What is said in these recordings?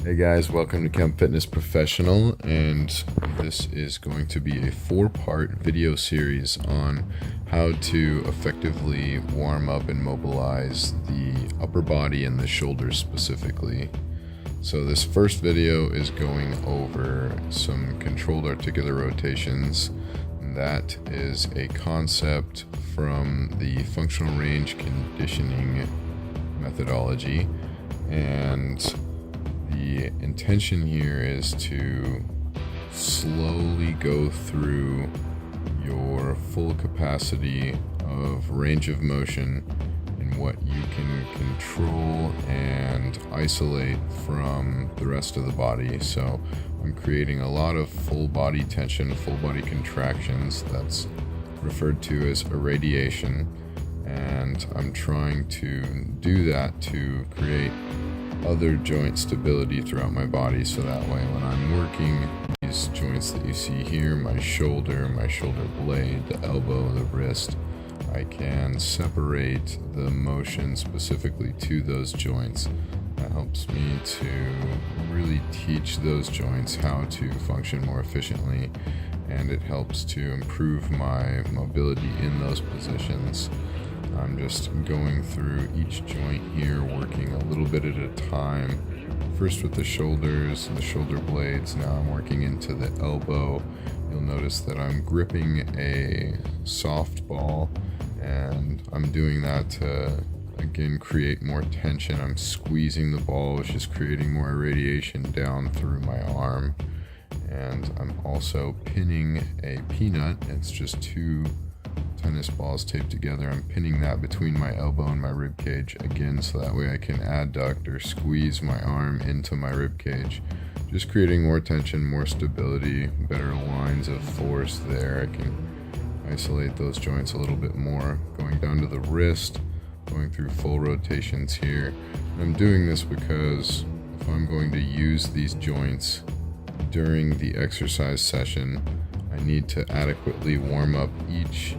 Hey guys, welcome to Camp Fitness Professional, and this is going to be a 4-part video series on how to effectively warm up and mobilize the upper body and the shoulders specifically. So this first video is going over some controlled articular rotations. That is a concept from the functional range conditioning methodology, and the intention here is to slowly go through your full capacity of range of motion and what you can control and isolate from the rest of the body. So I'm creating a lot of full body tension, full body contractions. That's referred to as irradiation, and I'm trying to do that to create other joint stability throughout my body, so that way when I'm working these joints that you see here, my shoulder blade, the elbow, the wrist, I can separate the motion specifically to those joints. That helps me to really teach those joints how to function more efficiently, and it helps to improve my mobility in those positions. I'm just going through each joint here, working a little bit at a time. First with the shoulders and the shoulder blades. Now I'm working into the elbow. You'll notice that I'm gripping a soft ball, and I'm doing that to, again, create more tension. I'm squeezing the ball, which is creating more irradiation down through my arm. And I'm also pinning a peanut. It's just two tennis balls taped together. I'm pinning that between my elbow and my rib cage, again, so that way I can adduct or squeeze my arm into my rib cage, just creating more tension, more stability, better lines of force there. I can isolate those joints a little bit more. Going down to the wrist, going through full rotations here. And I'm doing this because if I'm going to use these joints during the exercise session, I need to adequately warm up each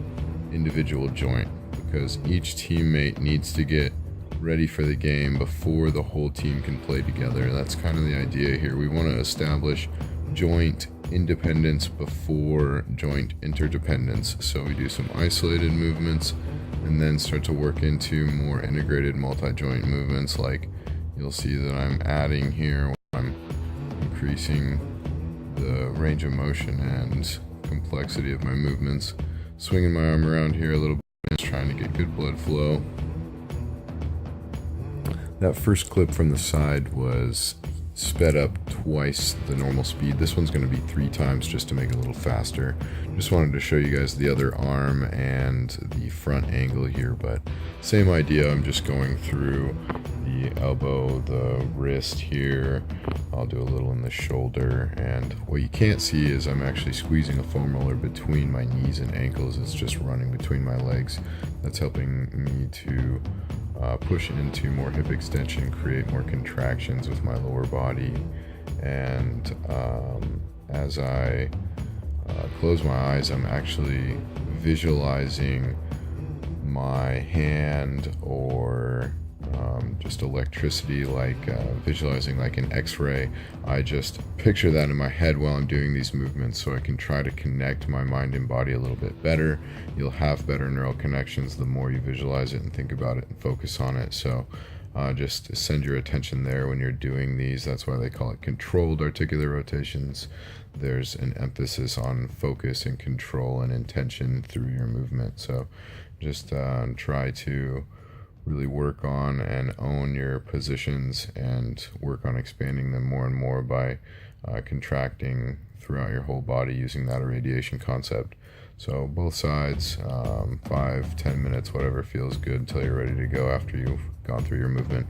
individual joint, because each teammate needs to get ready for the game before the whole team can play together. That's kind of the idea here. We want to establish joint independence before joint interdependence. So we do some isolated movements and then start to work into more integrated multi-joint movements, like you'll see that I'm adding here. I'm increasing the range of motion and complexity of my movements, swinging my arm around here a little bit, trying to get good blood flow. That first clip from the side was sped up twice the normal speed. This one's going to be 3 times just to make it a little faster. Just wanted to show you guys the other arm and the front angle here, but same idea. I'm just going through the elbow, the wrist here. I'll do a little in the shoulder, and what you can't see is I'm actually squeezing a foam roller between my knees and ankles. It's just running between my legs. That's helping me to push into more hip extension, create more contractions with my lower body. And as I close my eyes, I'm actually visualizing my hand, or just electricity, like visualizing like an x-ray. I just picture that in my head while I'm doing these movements, so I can try to connect my mind and body a little bit better. You'll have better neural connections the more you visualize it and think about it and focus on it. So just send your attention there when you're doing these. That's why they call it controlled articular rotations. There's an emphasis on focus and control and intention through your movement. So just try to really work on and own your positions and work on expanding them more and more by contracting throughout your whole body using that irradiation concept. So both sides, 5-10 minutes, whatever feels good, until you're ready to go after you've gone through your movement.